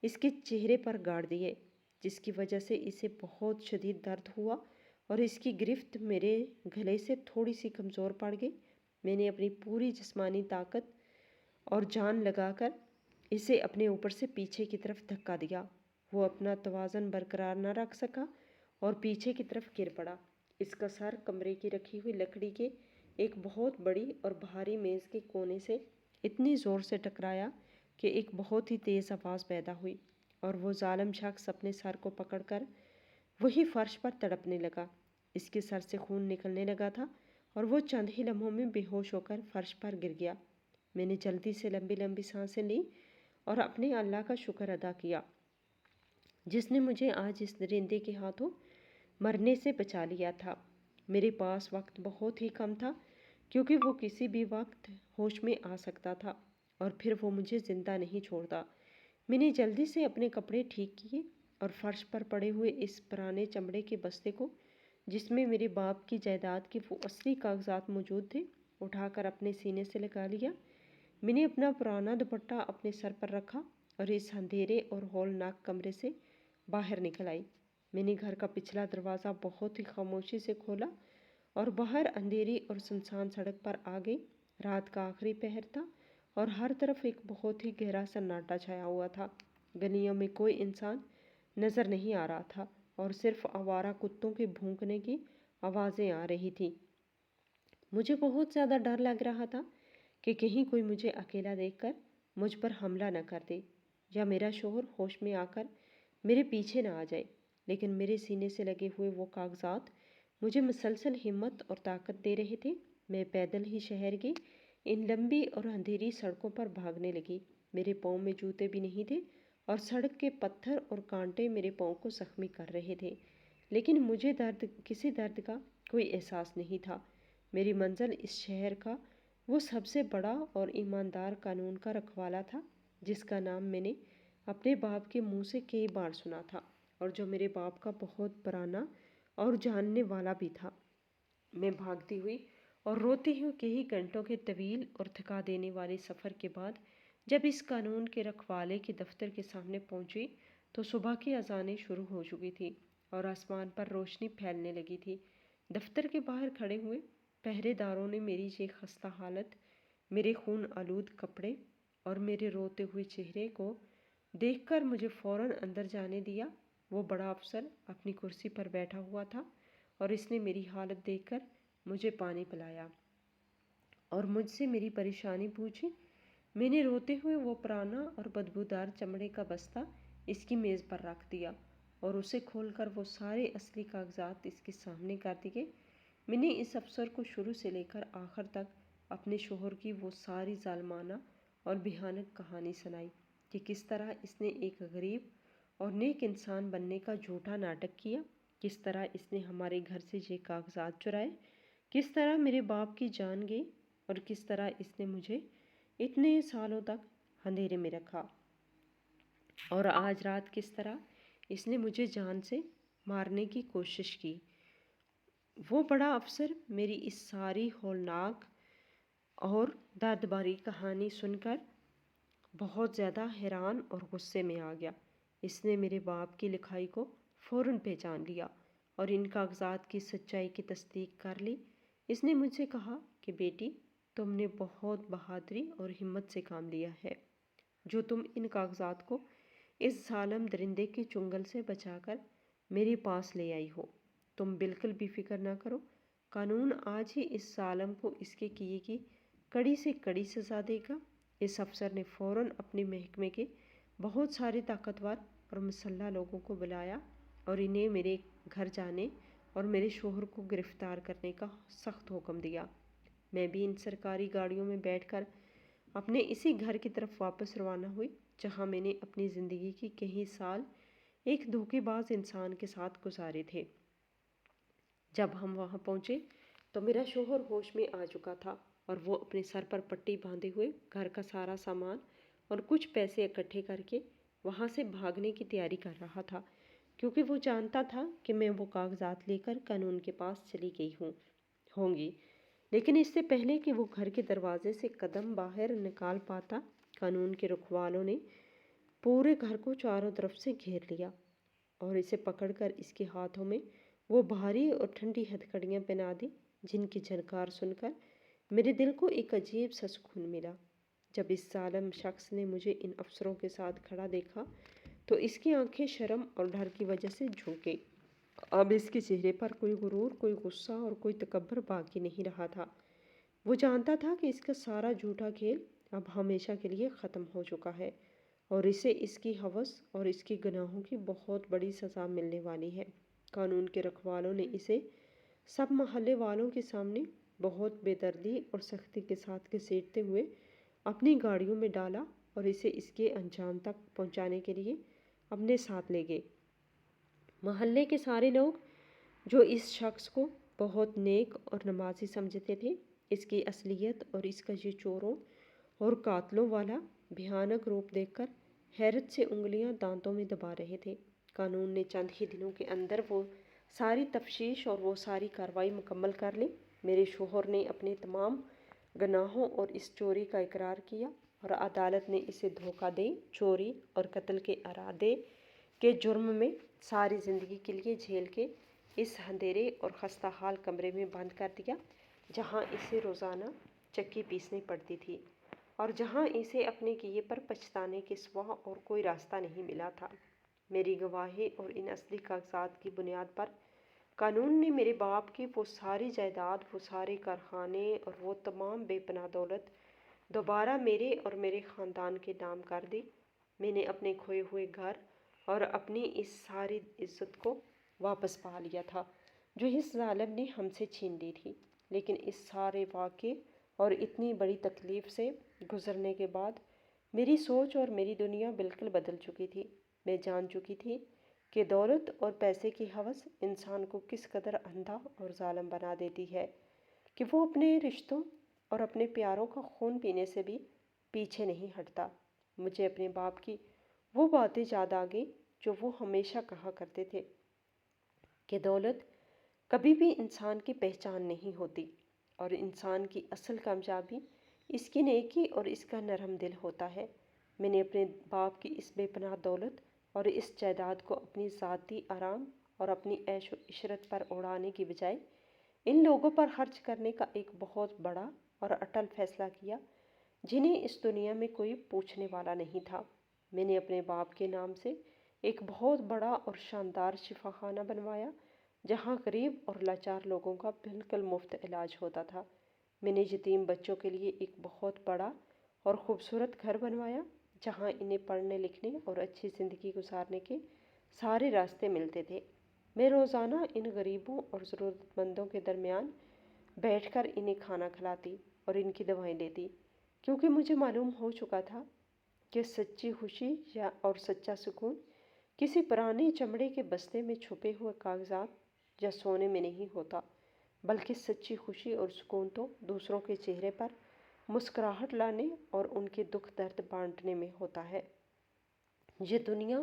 اس کے چہرے پر گاڑ دیے، جس کی وجہ سے اسے بہت شدید درد ہوا اور اس کی گرفت میرے گلے سے تھوڑی سی کمزور پڑ گئی۔ میں نے اپنی پوری جسمانی طاقت اور جان لگا کر اسے اپنے اوپر سے پیچھے کی طرف دھکا دیا۔ وہ اپنا توازن برقرار نہ رکھ سکا اور پیچھے کی طرف گر پڑا۔ اس کا سر کمرے کی رکھی ہوئی لکڑی کے ایک بہت بڑی اور بھاری میز کے کونے سے اتنی زور سے ٹکرایا کہ ایک بہت ہی تیز آواز پیدا ہوئی اور وہ ظالم شخص اپنے سر کو پکڑ کر وہی فرش پر تڑپنے لگا۔ اس کے سر سے خون نکلنے لگا تھا اور وہ چند ہی لمحوں میں بے ہوش ہو کر فرش پر گر گیا۔ میں نے جلدی سے لمبی لمبی سانسیں لی اور اپنے اللہ کا شکر ادا کیا جس نے مجھے آج اس درندے کے ہاتھوں مرنے سے بچا لیا تھا۔ میرے پاس وقت بہت ہی کم تھا کیونکہ وہ کسی بھی وقت ہوش میں آ سکتا تھا اور پھر وہ مجھے زندہ نہیں چھوڑتا۔ میں نے جلدی سے اپنے کپڑے ٹھیک کیے اور فرش پر پڑے ہوئے اس پرانے چمڑے کے بستے کو جس میں میرے باپ کی جائیداد کے وہ اصلی کاغذات موجود تھے اٹھا کر اپنے سینے سے لگا لیا۔ میں نے اپنا پرانا دوپٹہ اپنے سر پر رکھا اور اس اندھیرے اور ہولناک کمرے سے باہر نکل آئی۔ میں نے گھر کا پچھلا دروازہ بہت ہی خاموشی سے کھولا اور باہر اندھیری اور سنسان سڑک پر آ گئی۔ رات کا آخری پہر تھا اور ہر طرف ایک بہت ہی گہرا سناٹا چھایا ہوا تھا۔ گلیوں میں کوئی انسان نظر نہیں آ رہا تھا اور صرف آوارہ کتوں کے بھونکنے کی آوازیں آ رہی تھیں۔ مجھے بہت زیادہ ڈر لگ رہا تھا کہ کہیں کوئی مجھے اکیلا دیکھ کر مجھ پر حملہ نہ کر دے یا میرا شوہر ہوش میں آ کر میرے پیچھے نہ آ جائے، لیکن میرے سینے سے لگے ہوئے وہ کاغذات مجھے مسلسل ہمت اور طاقت دے رہے تھے۔ میں پیدل ہی شہر کی ان لمبی اور اندھیری سڑکوں پر بھاگنے لگی۔ میرے پاؤں میں جوتے بھی نہیں تھے اور سڑک کے پتھر اور کانٹے میرے پاؤں کو زخمی کر رہے تھے، لیکن مجھے کسی درد کا کوئی احساس نہیں تھا۔ میری منزل اس شہر کا وہ سب سے بڑا اور ایماندار قانون کا رکھوالا تھا جس کا نام میں نے اپنے باپ کے منہ سے کئی بار سنا تھا اور جو میرے باپ کا بہت پرانا اور جاننے والا بھی تھا۔ میں بھاگتی ہوئی اور روتی ہوئی کئی گھنٹوں کے طویل اور تھکا دینے والے سفر کے بعد جب اس قانون کے رکھوالے کے دفتر کے سامنے پہنچی تو صبح کی اذانیں شروع ہو چکی تھی اور آسمان پر روشنی پھیلنے لگی تھی۔ دفتر کے باہر کھڑے ہوئے پہرے داروں نے میری یہ خستہ حالت، میرے خون آلود کپڑے اور میرے روتے ہوئے چہرے کو دیکھ کر مجھے فوراً اندر جانے دیا۔ وہ بڑا افسر اپنی کرسی پر بیٹھا ہوا تھا اور اس نے میری حالت دیکھ کر مجھے پانی پلایا اور مجھ سے میری پریشانی پوچھی۔ میں نے روتے ہوئے وہ پرانا اور بدبودار چمڑے کا بستہ اس کی میز پر رکھ دیا اور اسے کھول کر وہ سارے اصلی کاغذات اس کے سامنے کر دیے۔ میں نے اس افسر کو شروع سے لے کر آخر تک اپنے شوہر کی وہ ساری ظالمانہ اور بھیانک کہانی سنائی کہ کس طرح اس نے ایک غریب اور نیک انسان بننے کا جھوٹا ناٹک کیا، کس طرح اس نے ہمارے گھر سے یہ کاغذات چرائے، کس طرح میرے باپ کی جان گئی اور کس طرح اس نے مجھے اتنے سالوں تک اندھیرے میں رکھا، اور آج رات کس طرح اس نے مجھے جان سے مارنے کی کوشش کی۔ وہ بڑا افسر میری اس ساری ہولناک اور درد بھری کہانی سن کر بہت زیادہ حیران اور غصے میں آ گیا۔ اس نے میرے باپ کی لکھائی کو فوراً پہچان لیا اور ان کاغذات کی سچائی کی تصدیق کر لی۔ اس نے مجھ سے کہا کہ بیٹی، تم نے بہت بہادری اور ہمت سے کام لیا ہے جو تم ان کاغذات کو اس ظالم درندے کے چنگل سے بچا کر میرے پاس لے آئی ہو۔ تم بالکل بھی فکر نہ کرو، قانون آج ہی اس ظالم کو اس کے کیے کی کڑی سے کڑی سزا دے گا۔ اس افسر نے فوراً اپنے محکمے کے بہت سارے طاقتور اور مسلح لوگوں کو بلایا اور انہیں میرے گھر جانے اور میرے شوہر کو گرفتار کرنے کا سخت حکم دیا۔ میں بھی ان سرکاری گاڑیوں میں بیٹھ کر اپنے اسی گھر کی طرف واپس روانہ ہوئی جہاں میں نے اپنی زندگی کی کئی سال ایک دھوکے باز انسان کے ساتھ گزارے تھے۔ جب ہم وہاں پہنچے تو میرا شوہر ہوش میں آ چکا تھا اور وہ اپنے سر پر پٹی باندھے ہوئے گھر کا سارا سامان اور کچھ پیسے اکٹھے کر کے وہاں سے بھاگنے کی تیاری کر رہا تھا کیونکہ وہ جانتا تھا کہ میں وہ کاغذات لے کر قانون کے پاس چلی گئی ہوں گی، لیکن اس سے پہلے کہ وہ گھر کے دروازے سے قدم باہر نکال پاتا قانون کے رکھوالوں نے پورے گھر کو چاروں طرف سے گھیر لیا اور اسے پکڑ کر اس کے ہاتھوں میں وہ بھاری اور ٹھنڈی ہتھکڑیاں پہنا دی جن کی جھنکار سن کر میرے دل کو ایک عجیب سا سکون ملا۔ جب اس ظالم شخص نے مجھے ان افسروں کے ساتھ کھڑا دیکھا تو اس کی آنکھیں شرم اور ڈر کی وجہ سے جھک گئی۔ اب اس کے چہرے پر کوئی غرور، کوئی غصہ اور کوئی تکبر باقی نہیں رہا تھا۔ وہ جانتا تھا کہ اس کا سارا جھوٹا کھیل اب ہمیشہ کے لیے ختم ہو چکا ہے اور اسے اس کی ہوس اور اس کے گناہوں کی بہت بڑی سزا ملنے والی ہے۔ قانون کے رکھوالوں نے اسے سب محلے والوں کے سامنے بہت بے دردی اور سختی کے ساتھ گھسیٹتے ہوئے اپنی گاڑیوں میں ڈالا اور اسے اس کے انجام تک پہنچانے کے لیے اپنے ساتھ لے گئے۔ محلے کے سارے لوگ جو اس شخص کو بہت نیک اور نمازی سمجھتے تھے، اس کی اصلیت اور اس کا یہ چوروں اور قاتلوں والا بھیانک روپ دیکھ کر حیرت سے انگلیاں دانتوں میں دبا رہے تھے۔ قانون نے چند ہی دنوں کے اندر وہ ساری تفتیش اور وہ ساری کارروائی مکمل کر لی۔ میرے شوہر نے اپنے تمام گناہوں اور اس چوری کا اقرار کیا اور عدالت نے اسے دھوکہ دے چوری اور قتل کے ارادے کے جرم میں ساری زندگی کے لیے جیل کے اس اندھیرے اور خستہ حال کمرے میں بند کر دیا، جہاں اسے روزانہ چکی پیسنی پڑتی تھی اور جہاں اسے اپنے کیے پر پچھتانے کے سوا اور کوئی راستہ نہیں ملا تھا۔ میری گواہی اور ان اصلی کاغذات کی بنیاد پر قانون نے میرے باپ کی وہ ساری جائیداد، وہ سارے کارخانے اور وہ تمام بے پناہ دولت دوبارہ میرے اور میرے خاندان کے نام کر دی۔ میں نے اپنے کھوئے ہوئے گھر اور اپنی اس ساری عزت کو واپس پا لیا تھا جو اس ظالم نے ہم سے چھین لی تھی۔ لیکن اس سارے واقعے اور اتنی بڑی تکلیف سے گزرنے کے بعد میری سوچ اور میری دنیا بالکل بدل چکی تھی۔ میں جان چکی تھی کہ دولت اور پیسے کی ہوس انسان کو کس قدر اندھا اور ظالم بنا دیتی ہے کہ وہ اپنے رشتوں اور اپنے پیاروں کا خون پینے سے بھی پیچھے نہیں ہٹتا۔ مجھے اپنے باپ کی وہ باتیں یاد آ گئیں جو وہ ہمیشہ کہا کرتے تھے کہ دولت کبھی بھی انسان کی پہچان نہیں ہوتی اور انسان کی اصل کامیابی اس کی نیکی اور اس کا نرم دل ہوتا ہے۔ میں نے اپنے باپ کی اس بے پناہ دولت اور اس جائیداد کو اپنی ذاتی آرام اور اپنی عیش و عشرت پر اڑانے کی بجائے ان لوگوں پر خرچ کرنے کا ایک بہت بڑا اور اٹل فیصلہ کیا جنہیں اس دنیا میں کوئی پوچھنے والا نہیں تھا۔ میں نے اپنے باپ کے نام سے ایک بہت بڑا اور شاندار شفا خانہ بنوایا جہاں غریب اور لاچار لوگوں کا بالکل مفت علاج ہوتا تھا۔ میں نے یتیم بچوں کے لیے ایک بہت بڑا اور خوبصورت گھر بنوایا جہاں انہیں پڑھنے لکھنے اور اچھی زندگی گزارنے کے سارے راستے ملتے تھے۔ میں روزانہ ان غریبوں اور ضرورت مندوں کے درمیان بیٹھ کر انہیں کھانا کھلاتی اور ان کی دوائیں لیتی، کیونکہ مجھے معلوم ہو چکا تھا کہ سچی خوشی اور سچا سکون کسی پرانے چمڑے کے بستے میں چھپے ہوئے کاغذات یا سونے میں نہیں ہوتا، بلکہ سچی خوشی اور سکون تو دوسروں کے چہرے پر مسکراہٹ لانے اور ان کے دکھ درد بانٹنے میں ہوتا ہے۔ یہ دنیا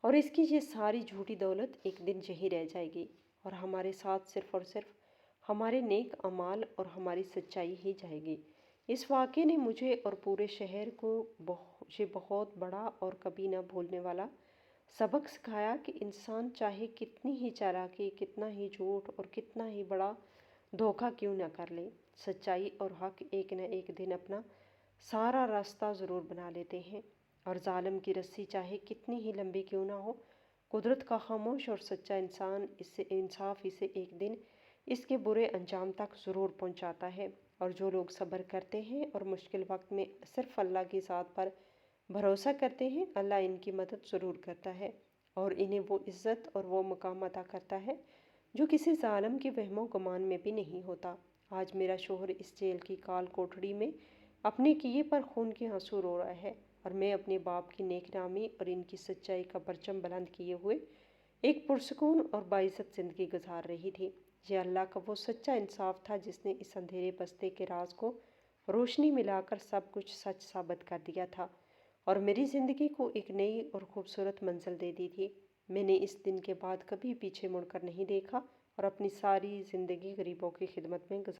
اور اس کی یہ ساری جھوٹی دولت ایک دن یہیں رہ جائے گی اور ہمارے ساتھ صرف اور صرف ہمارے نیک اعمال اور ہماری سچائی ہی جائے گی۔ اس واقعے نے مجھے اور پورے شہر کو یہ بہت بڑا اور کبھی نہ بھولنے والا سبق سکھایا کہ انسان چاہے کتنی ہی چالاکی، کتنا ہی جھوٹ اور کتنا ہی بڑا دھوکہ کیوں نہ کر لے، سچائی اور حق ایک نہ ایک دن اپنا سارا راستہ ضرور بنا لیتے ہیں، اور ظالم کی رسی چاہے کتنی ہی لمبی کیوں نہ ہو، قدرت کا خاموش اور سچا انصاف اسے ایک دن اس کے برے انجام تک ضرور پہنچاتا ہے۔ اور جو لوگ صبر کرتے ہیں اور مشکل وقت میں صرف اللہ کی ذات پر بھروسہ کرتے ہیں، اللہ ان کی مدد ضرور کرتا ہے اور انہیں وہ عزت اور وہ مقام عطا کرتا ہے جو کسی ظالم کے وہم و گمان میں بھی نہیں ہوتا۔ آج میرا شوہر اس جیل کی کال کوٹڑی میں اپنے کیے پر خون کے آنسو رو رہا ہے اور میں اپنے باپ کی نیک نامی اور ان کی سچائی کا پرچم بلند کیے ہوئے ایک پرسکون اور باعزت زندگی گزار رہی تھی۔ یہ اللہ کا وہ سچا انصاف تھا جس نے اس اندھیرے بستے کے راز کو روشنی ملا کر سب کچھ سچ ثابت کر دیا تھا اور میری زندگی کو ایک نئی اور خوبصورت منزل دے دی تھی۔ میں نے اس دن کے بعد کبھی پیچھے مڑ کر نہیں دیکھا اور اپنی ساری زندگی غریبوں کی خدمت میں گزاری۔